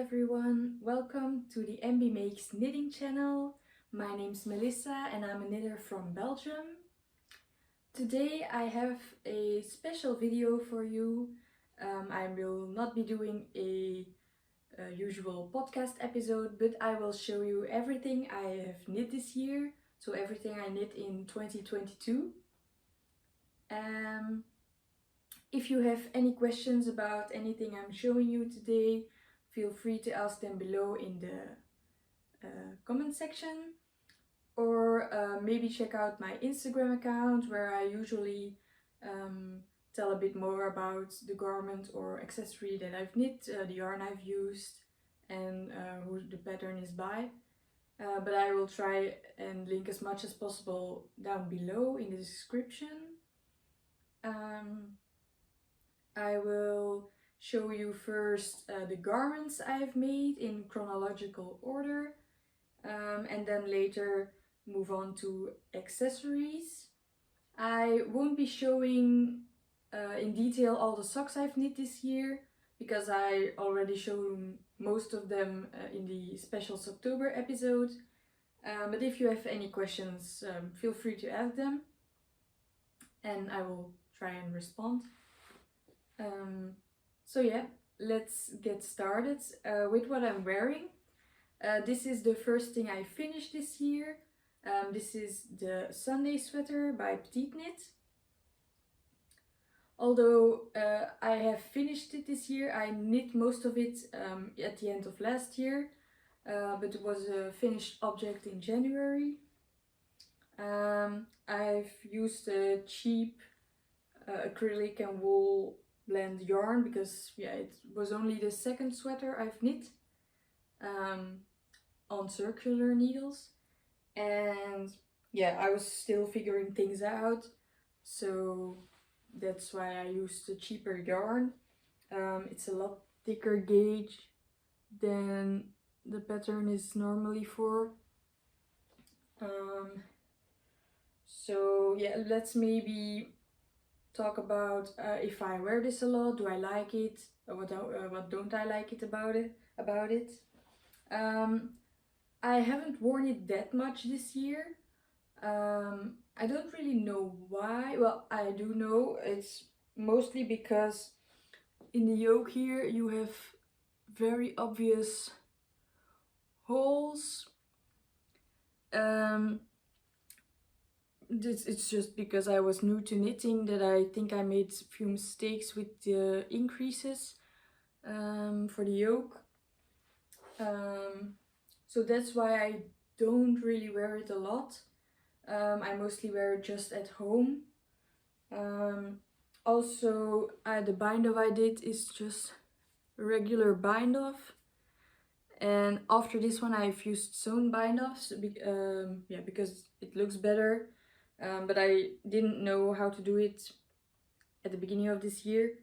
everyone, welcome to the Embeemakes knitting channel. My name's Melissa and I'm a knitter from Belgium. Today I have a special video for you. I will not be doing a usual podcast episode, but I will show you everything I have knit this year, so everything I knit in 2022. If you have any questions about anything I'm showing you today, feel free to ask them below in the comment section, or maybe check out my Instagram account where I usually tell a bit more about the garment or accessory that I've knit, the yarn I've used, and who the pattern is by. But I will try and link as much as possible down below in the description. I will show you first the garments I've made in chronological order, and then later move on to accessories. I won't be showing in detail all the socks I've knit this year, because I already showed most of them in the special October episode. But if you have any questions, feel free to ask them and I will try and respond. So yeah, let's get started with what I'm wearing. This is the first thing I finished this year. This is the Sunday sweater by Petitknit. Although I have finished it this year, I knit most of it at the end of last year, but it was a finished object in January. I've used a cheap acrylic and wool blend yarn because it was only the second sweater I've knit on circular needles, and I was still figuring things out, so that's why I used a cheaper yarn. It's a lot thicker gauge than the pattern is normally for. So yeah, let's maybe talk about if I wear this a lot, do I like it, or what don't I like it about it. I haven't worn it that much this year. I don't really know why. Well, I do know it's mostly because in the yoke here you have very obvious holes. It's just because I was new to knitting that I think I made a few mistakes with the increases for the yoke. So that's why I don't really wear it a lot. I mostly wear it just at home. Also, the bind off I did is just a regular bind off. And after this one I've used sewn bind offs because it looks better. But I didn't know how to do it at the beginning of this year.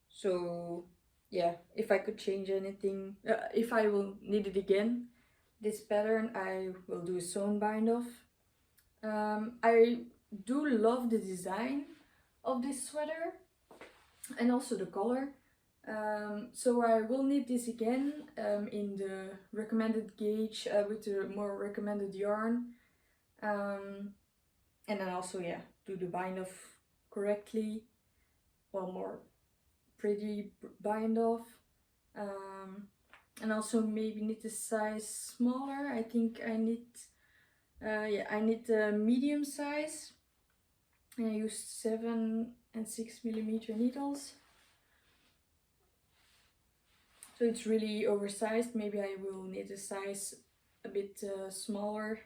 So yeah, if I could change anything, if I will knit it again, this pattern, I will do a sewn bind off. I do love the design of this sweater and also the color. So I will knit this again in the recommended gauge with the more recommended yarn. And then also do the bind off correctly, well, more pretty bind off, and also maybe knit a size smaller. I think I knit I knit a medium size and I used 7 and 6 millimeter needles, so it's really oversized. Maybe I will knit a size a bit smaller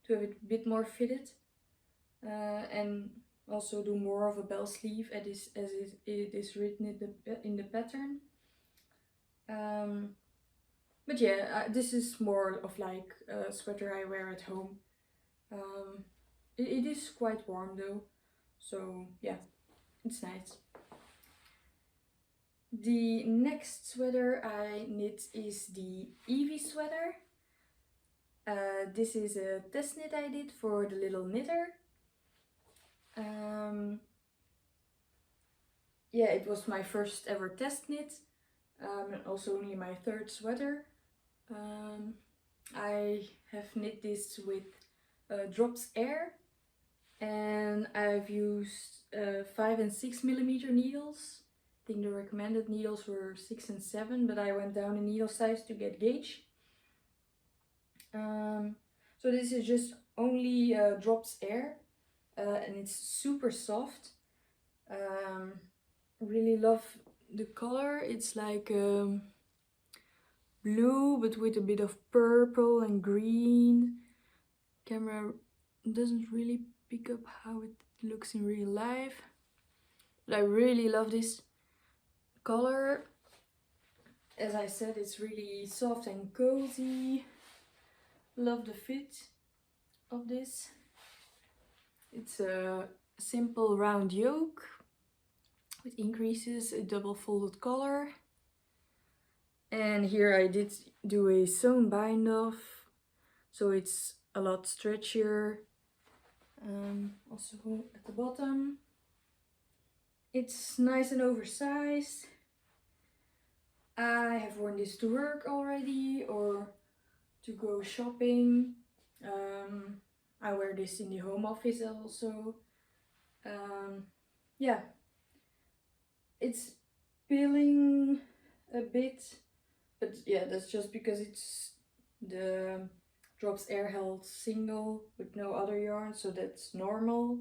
to have it a bit more fitted, and also do more of a bell sleeve as it is written in the pattern. But this is more of like a sweater I wear at home. It is quite warm though, so yeah, it's nice. The next sweater I knit is the Evie sweater. This is a test knit I did for the little knitter. It was my first ever test knit, and also only my third sweater. I have knit this with Drops Air, and I've used 5 and 6 millimeter needles. I think the recommended needles were 6 and 7, but I went down in needle size to get gauge. So this is just only Drops Air, and it's super soft. Really love the color. It's like blue but with a bit of purple and green. Camera doesn't really pick up how it looks in real life, but I really love this color. As I said, it's really soft and cozy. Love the fit of this. It's a simple round yoke with increases, a double folded collar. And here I did do a sewn bind off, so it's a lot stretchier. Also at the bottom, it's nice and oversized. I have worn this to work already or to go shopping. I wear this in the home office also. Yeah, it's peeling a bit, but yeah, that's just because it's the Drops Air held single with no other yarn, so that's normal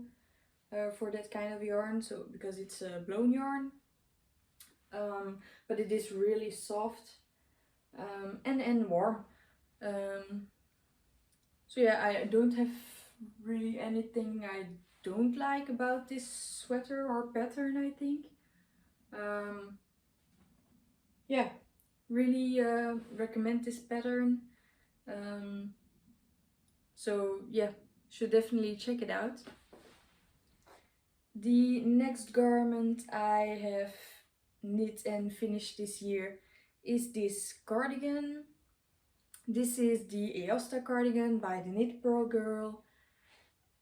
for that kind of yarn, so because it's a blown yarn. But it is really soft and warm. So yeah, I don't have really anything I don't like about this sweater or pattern, I think. Yeah, really recommend this pattern. So yeah, should definitely check it out. The next garment I have knit and finished this year is this cardigan. This is the Aosta cardigan by the Knit Purl Girl.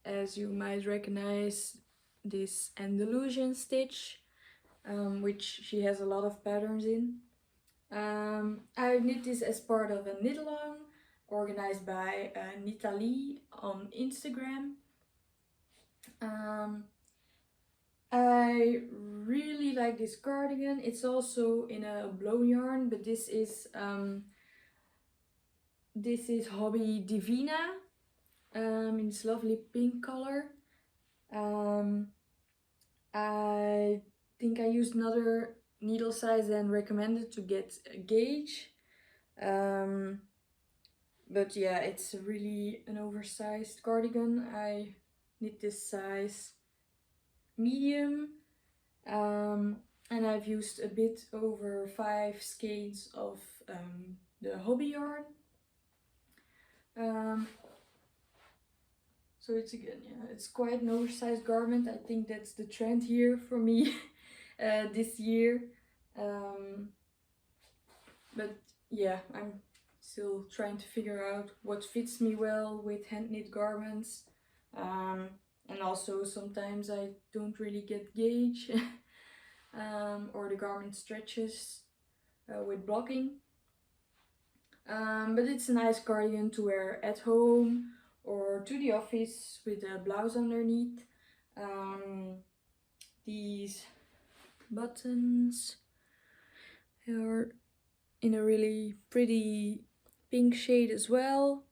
As you might recognize, this Andalusian stitch, which she has a lot of patterns in. I knit this as part of a knit along organized by Knitali on Instagram. I really like this cardigan. It's also in a blown yarn, but this is Hobbii Divina in this lovely pink color. I think I used another needle size than recommended to get a gauge. But yeah, it's really an oversized cardigan. I knit this size medium, and I've used a bit over 5 skeins of the Hobbii yarn. So it's again, yeah, it's quite an oversized garment. I think that's the trend here for me this year. But yeah, I'm still trying to figure out what fits me well with hand knit garments. And also sometimes I don't really get gauge or the garment stretches with blocking. But it's a nice cardigan to wear at home or to the office with a blouse underneath. These buttons are in a really pretty pink shade as well.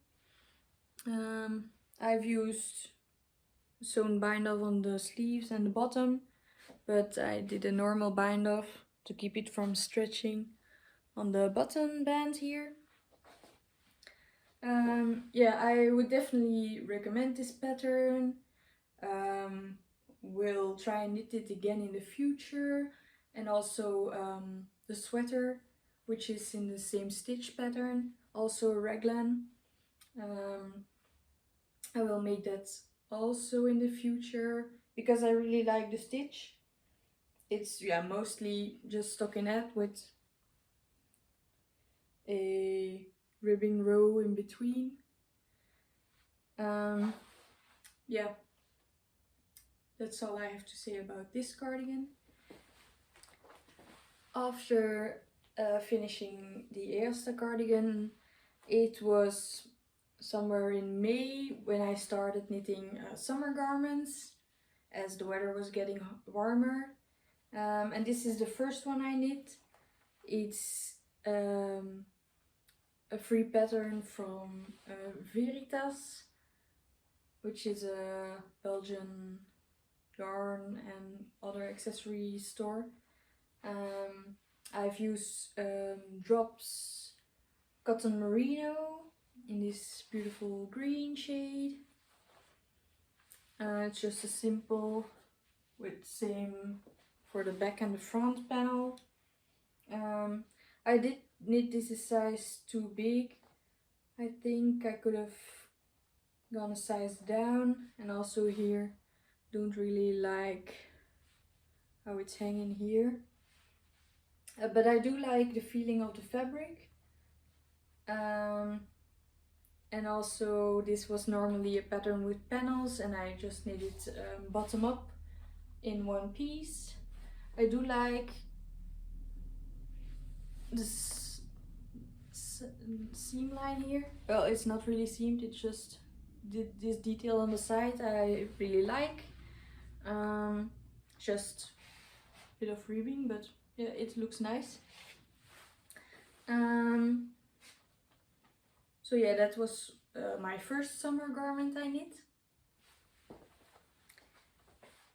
I've used sewn bind off on the sleeves and the bottom, but I did a normal bind off to keep it from stretching on the button band here. Yeah, I would definitely recommend this pattern. We'll try and knit it again in the future, and also the sweater, which is in the same stitch pattern, also a raglan. I will make that also in the future because I really like the stitch. It's mostly just stockinette with a ribbing row in between. Yeah, that's all I have to say about this cardigan. After finishing the Aosta cardigan. It was somewhere in May when I started knitting summer garments as the weather was getting warmer. And this is the first one I knit. It's a free pattern from Veritas, which is a Belgian yarn and other accessory store. I've used Drops Cotton Merino in this beautiful green shade. It's just a simple with same for the back and the front panel. I did knit this a size too big. I think I could have gone a size down, and also here don't really like how it's hanging here. But I do like the feeling of the fabric. And also this was normally a pattern with panels and I just knit it bottom up in one piece. I do like this seam line here. Well, it's not really seamed, it's just this detail on the side I really like. Just a bit of ribbing, but yeah, it looks nice. So yeah, that was my first summer garment I knit.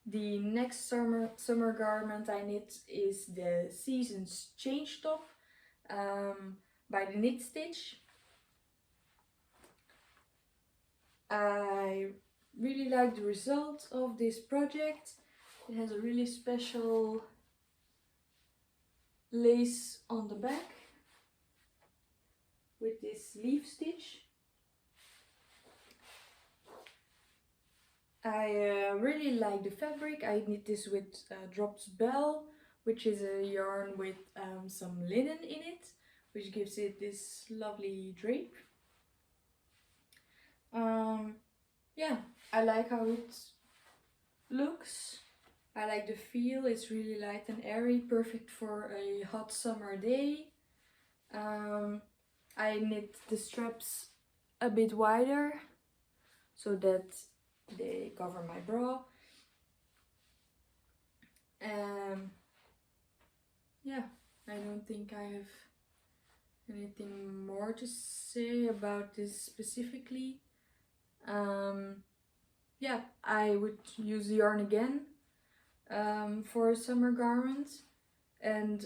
The next summer garment I knit is the Seasons Change top by the Knit Stitch. I really like the result of this project. It has a really special lace on the back with this leaf stitch. I really like the fabric. I knit this with Drops Belle, which is a yarn with some linen in it, which gives it this lovely drape. Yeah, I like how it looks. I like the feel. It's really light and airy, perfect for a hot summer day. I knit the straps a bit wider so that they cover my bra. Yeah, I don't think I have anything more to say about this specifically. Yeah, I would use the yarn again for a summer garment. And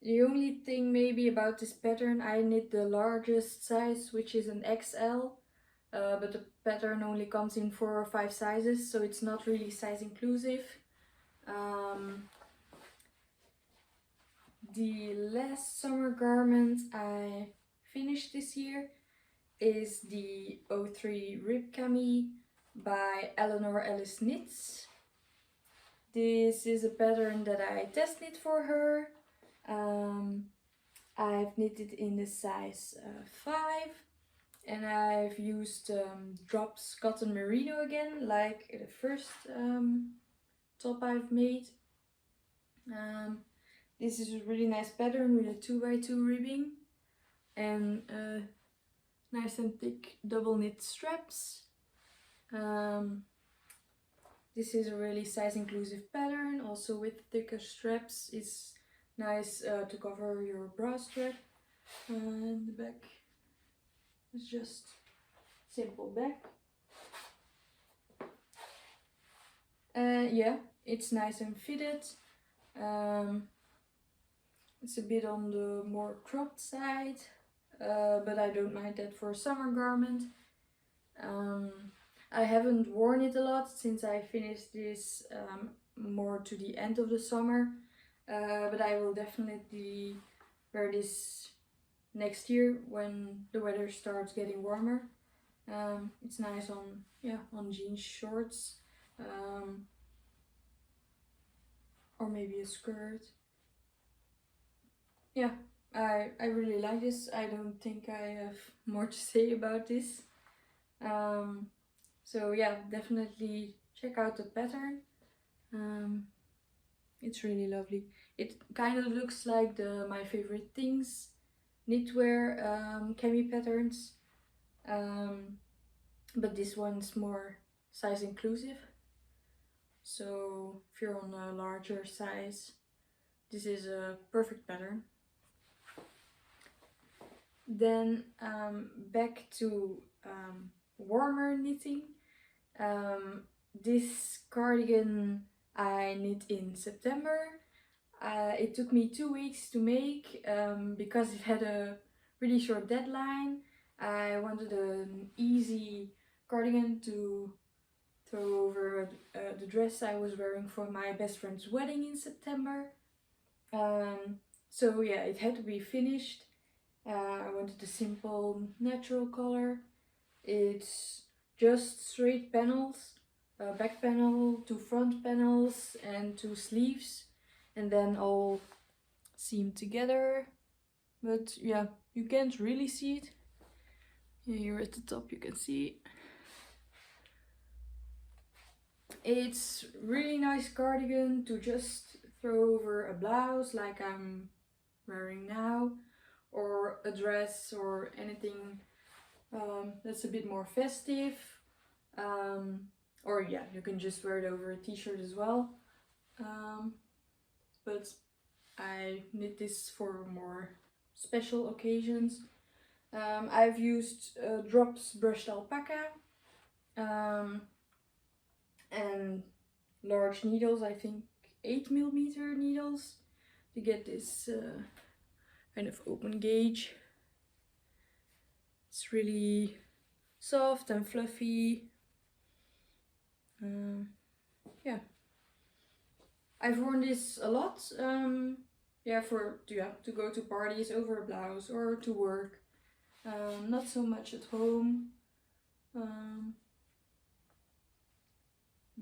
the only thing maybe about this pattern, I knit the largest size, which is an XL, but the pattern only comes in 4 or 5 sizes, so it's not really size inclusive. The last summer garment I finished this year is the 03 Rib Cami by Aleanoraliceknits. This is a pattern that I test knit for her. I've knitted in the size 5 and I've used Drops Cotton Merino again, like the first top I've made. This is a really nice pattern with a 2x2 ribbing and nice and thick double knit straps. This is a really size inclusive pattern, also with thicker straps. It's nice to cover your bra strap. And the back is just simple back. Yeah, it's nice and fitted. It's a bit on the more cropped side, but I don't mind that for a summer garment. I haven't worn it a lot since I finished this more to the end of the summer, but I will definitely wear this next year when the weather starts getting warmer. It's nice on, yeah, on jeans, shorts, or maybe a skirt. Yeah, I really like this. I don't think I have more to say about this. So yeah, definitely check out the pattern. It's really lovely. It kind of looks like my favorite things knitwear cami patterns, but this one's more size inclusive. So if you're on a larger size, this is a perfect pattern. Then back to warmer knitting. This cardigan I knit in September. It took me 2 weeks to make because it had a really short deadline. I wanted an easy cardigan to throw over the dress I was wearing for my best friend's wedding in September. So yeah, it had to be finished. I wanted a simple natural color. It's just straight panels, back panel, 2 front panels and 2 sleeves, and then all seamed together. But yeah, you can't really see it. Here at the top you can see. It's really nice cardigan to just throw over a blouse like I'm wearing now, or a dress or anything that's a bit more festive. Or yeah, you can just wear it over a t-shirt as well. But I knit this for more special occasions. I've used Drops Brushed Alpaca and large needles, I think 8mm needles, to get this kind of open gauge. It's really soft and fluffy. Yeah, I've worn this a lot. Yeah, to go to parties over a blouse or to work. Not so much at home.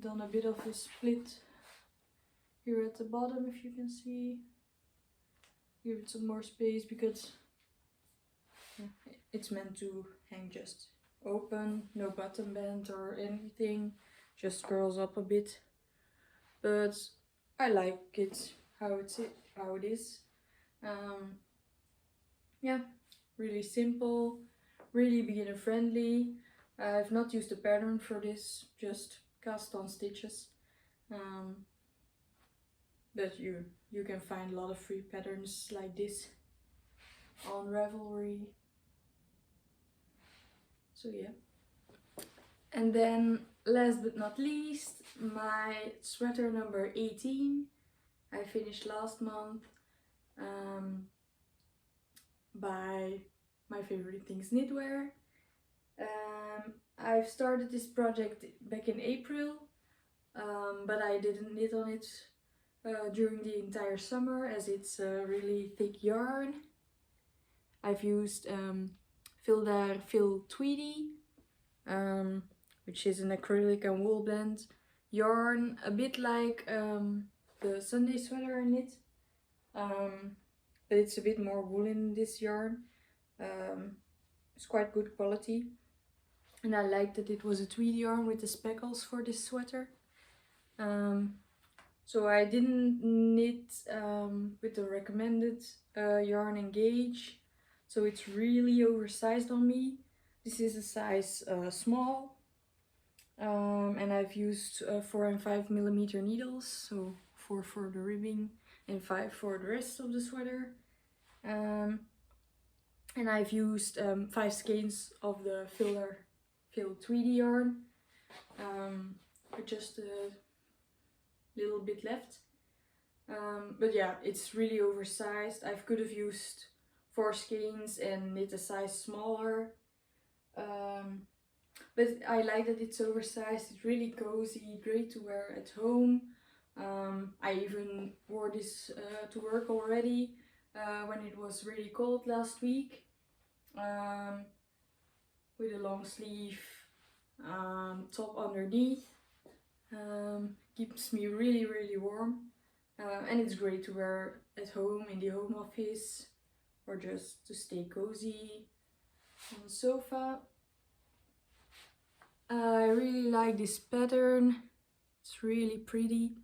Done a bit of a split here at the bottom, if you can see. Give it some more space because it's meant to hang just open, no button band or anything, just curls up a bit. But I like it how it is. Yeah, really simple, really beginner friendly. I've not used a pattern for this, just cast on stitches. But you can find a lot of free patterns like this on Ravelry. So yeah. And then last but not least, my sweater number 18. I finished last month by My Favorite Things Knitwear. I've started this project back in April, but I didn't knit on it during the entire summer as it's a really thick yarn. I've used Phildar Phil Tweedy, which is an acrylic and wool blend yarn, a bit like the Sunday sweater I knit, but it's a bit more wool in this yarn. It's quite good quality, and I liked that it was a tweed yarn with the speckles for this sweater. So I didn't knit with the recommended yarn and gauge, so it's really oversized on me. This is a size small, and I've used 4 and 5mm needles, so 4 for the ribbing and 5 for the rest of the sweater. And I've used 5 skeins of the Phildar Phil Tweedy yarn, with just a little bit left. But yeah, it's really oversized. I could have used 4 skeins and knit a size smaller. But I like that it's oversized. It's really cozy, great to wear at home. I even wore this to work already when it was really cold last week, with a long sleeve top underneath. Keeps me really warm, and it's great to wear at home, in the home office, or just to stay cozy on the sofa. I really like this pattern. It's really pretty.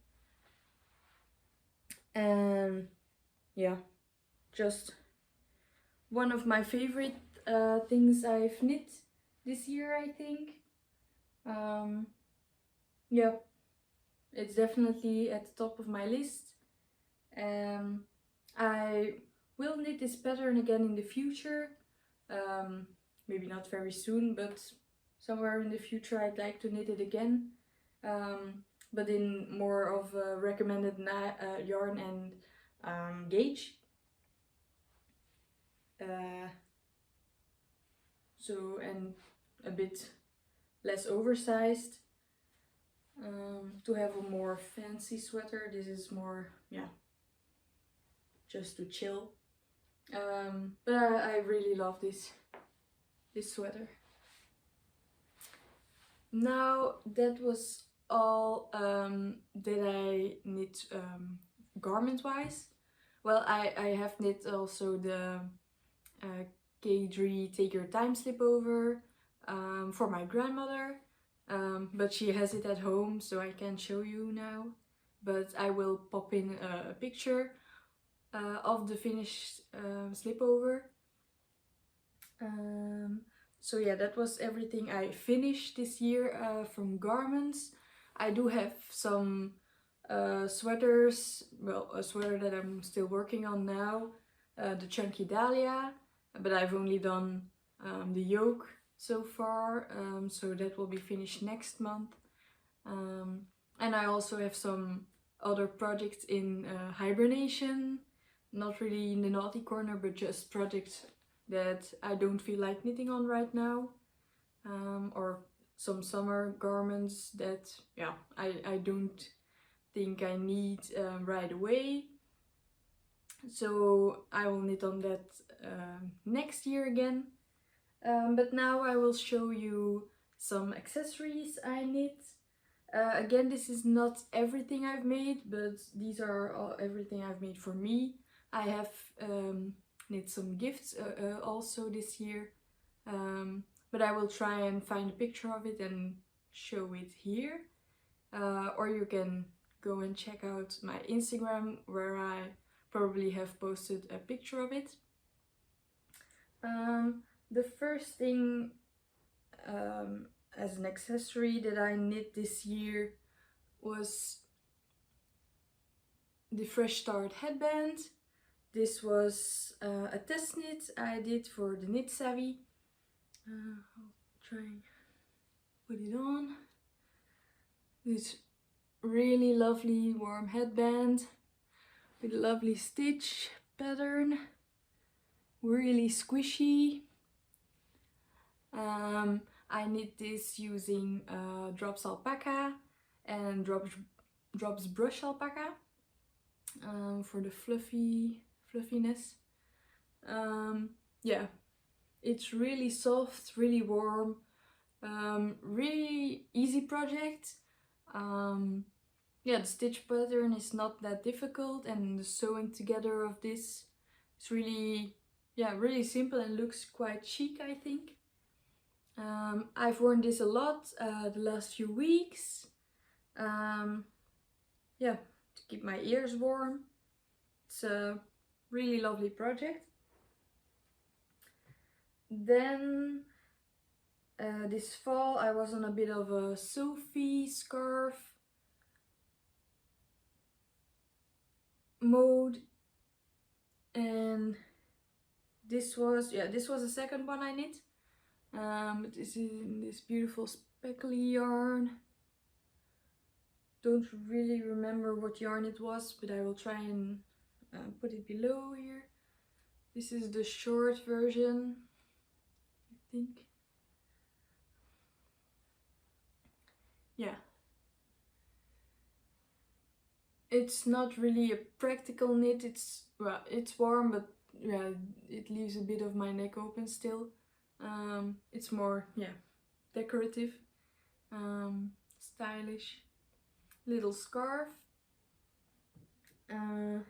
And yeah, just one of my favorite things I've knit this year, I think. Yeah, it's definitely at the top of my list. I will knit this pattern again in the future. Maybe not very soon, but somewhere in the future I'd like to knit it again. But in more of a recommended yarn and gauge. So, and a bit less oversized. To have a more fancy sweater. This is more, yeah, just to chill. But I really love this sweater. Now that was all that I knit garment wise. Well, I have knit also the K3 Take Your Time slipover for my grandmother, but she has it at home, so I can't show you now. But I will pop in a picture of the finished slipover. So yeah, that was everything I finished this year from garments. I do have some sweaters, well, a sweater that I'm still working on now, the Chunky Dahlia, but I've only done the yoke so far, so that will be finished next month. And I also have some other projects in hibernation, not really in the naughty corner, but just projects that I don't feel like knitting on right now, or some summer garments that, yeah, I don't think I need right away. So I will knit on that next year again. But now I will show you some accessories I knit. Again, this is not everything I've made, but these are everything I've made for me. I have knit some gifts also this year, but I will try and find a picture of it and show it here. Or you can go and check out my Instagram, where I probably have posted a picture of it. The first thing as an accessory that I knit this year was the Fresh Start headband. This was a test knit I did for the Knit Savvy. I'll try and put it on. This really lovely warm headband with a lovely stitch pattern, really squishy. I knit this using Drops Alpaca and Drops Brushed Alpaca for the fluffiness. Yeah, it's really soft, really warm, really easy project. Yeah, the stitch pattern is not that difficult, and the sewing together of this is really, yeah, really simple and looks quite chic, I think. I've worn this a lot the last few weeks. Yeah, to keep my ears warm. It's a really lovely project. Then this fall I was on a bit of a Sophie scarf mode, and this was the second one I knit. This is in this beautiful speckly yarn. Don't really remember what yarn it was, but I will try and put it below here. This is the short version, I think. Yeah. It's not really a practical knit. It's, well, it's warm, but yeah, it leaves a bit of my neck open still. It's more, yeah, decorative, stylish little scarf. And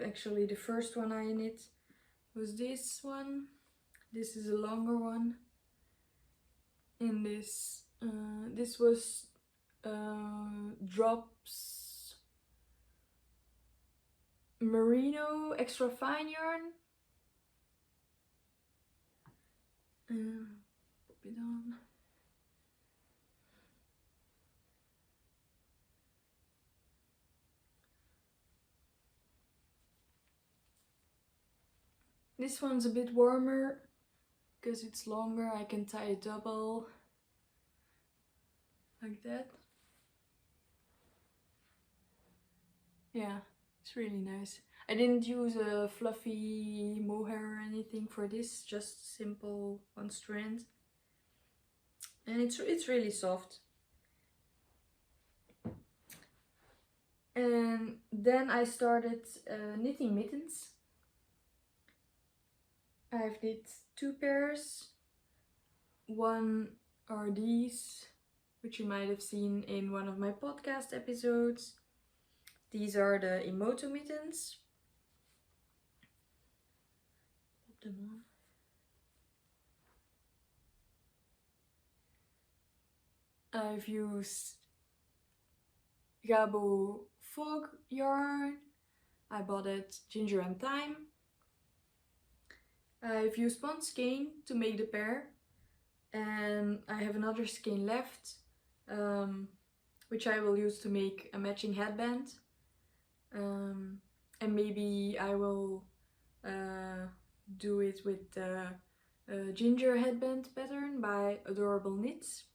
actually the first one I knit was this one. This is a longer one. In this, this was Drops merino extra fine yarn. Pop it on. This one's a bit warmer because it's longer. I can tie it double like that. Yeah, it's really nice. I didn't use a fluffy mohair or anything for this, just simple one strand. And it's really soft. And then I started knitting mittens. I've knit 2 pairs. One are these, which you might have seen in one of my podcast episodes. These are the Emoto mittens. Pop them on. I've used Gabo fog yarn. I bought it ginger and thyme. I've used pond skein to make the pair, and I have another skein left, which I will use to make a matching headband. And maybe I will do it with the ginger headband pattern by Adorable Knits.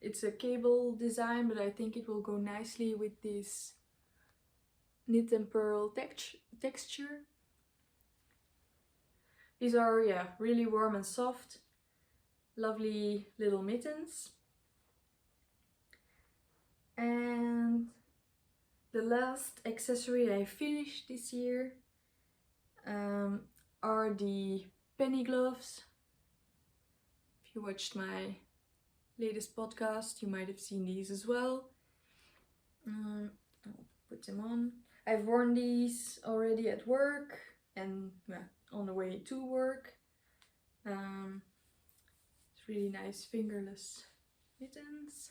It's a cable design, but I think it will go nicely with this knit and purl texture. These are, yeah, really warm and soft. Lovely little mittens. And the last accessory I finished this year are the penny gloves. If you watched my latest podcast, you might have seen these as well. I'll put them on. I've worn these already at work and on the way to work. It's really nice fingerless mittens.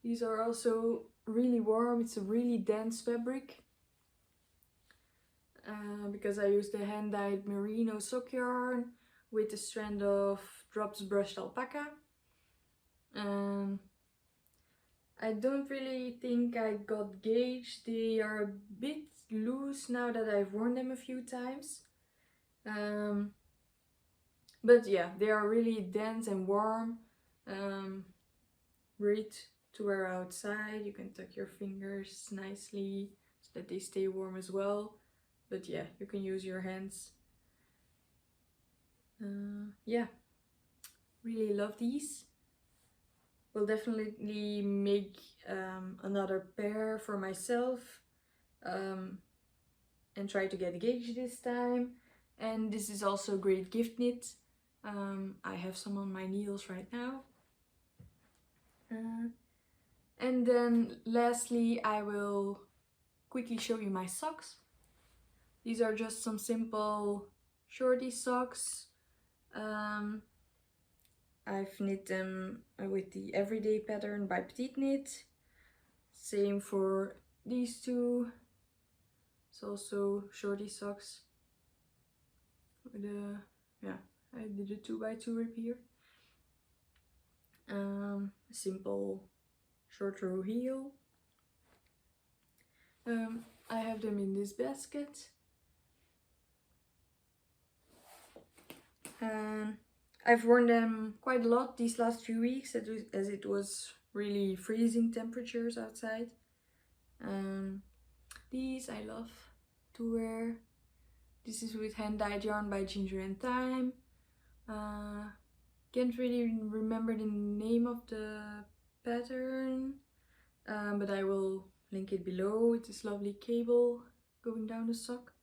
These are also really warm. It's a really dense fabric. Because I used the hand-dyed merino sock yarn with a strand of Drops Brushed Alpaca. I don't really think I got gauge. They are a bit loose now that I've worn them a few times. But yeah, they are really dense and warm. Great to wear outside. You can tuck your fingers nicely so that they stay warm as well. But yeah, you can use your hands. Yeah, really love these. Will definitely make another pair for myself and try to get a gauge this time. And this is also great gift knit. I have some on my needles right now. And then lastly, I will quickly show you my socks. These are just some simple shorty socks. I've knit them with the everyday pattern by Petitknit. Same for these two. It's also shorty socks. With a, yeah, I did a 2x2 rip here. Simple short row heel. I have them in this basket. I've worn them quite a lot these last few weeks as it was really freezing temperatures outside. These I love to wear. This is with hand-dyed yarn by Ginger and Thyme. Can't really remember the name of the pattern, but I will link it below. It's this lovely cable going down the sock.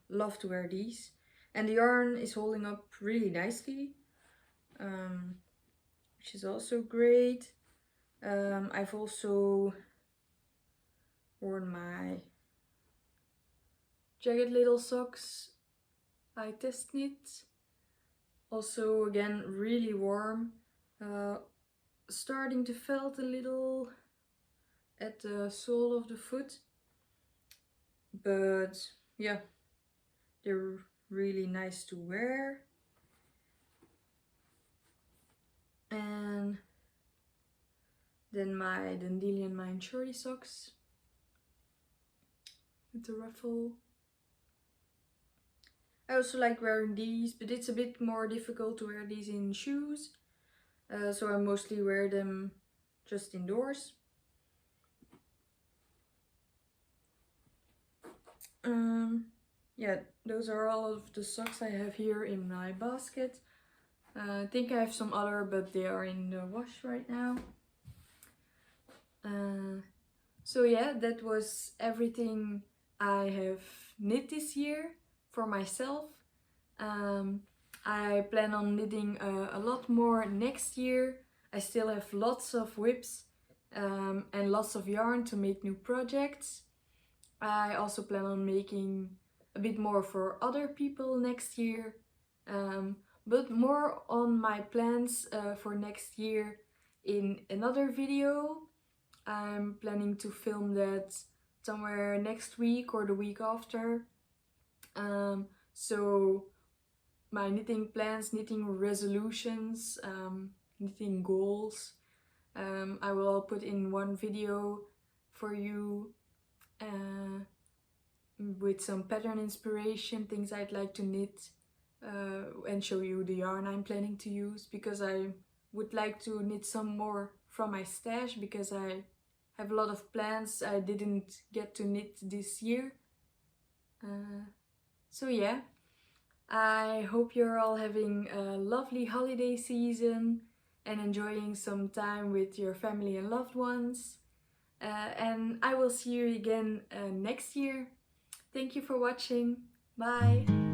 Love to wear these, and the yarn is holding up really nicely, which is also great. I've also worn my jagged little socks by testknit Also again really warm, starting to felt a little at the sole of the foot, but yeah, they're really nice to wear. And then my Dandelion Mine shorty socks with the ruffle. I also like wearing these, but it's a bit more difficult to wear these in shoes, so I mostly wear them just indoors. Yeah, those are all of the socks I have here in my basket. I think I have some other, but they are in the wash right now. So yeah, that was everything I have knit this year for myself. I plan on knitting a lot more next year. I still have lots of whips and lots of yarn to make new projects. I also plan on making a bit more for other people next year, but more on my plans for next year in another video. I'm planning to film that somewhere next week or the week after. So my knitting plans, knitting resolutions, knitting goals, I will all put in one video for you, with some pattern inspiration, things I'd like to knit, and show you the yarn I'm planning to use, because I would like to knit some more from my stash, because I have a lot of plans I didn't get to knit this year. So yeah, I hope you're all having a lovely holiday season and enjoying some time with your family and loved ones. And I will see you again next year. Thank you for watching. Bye!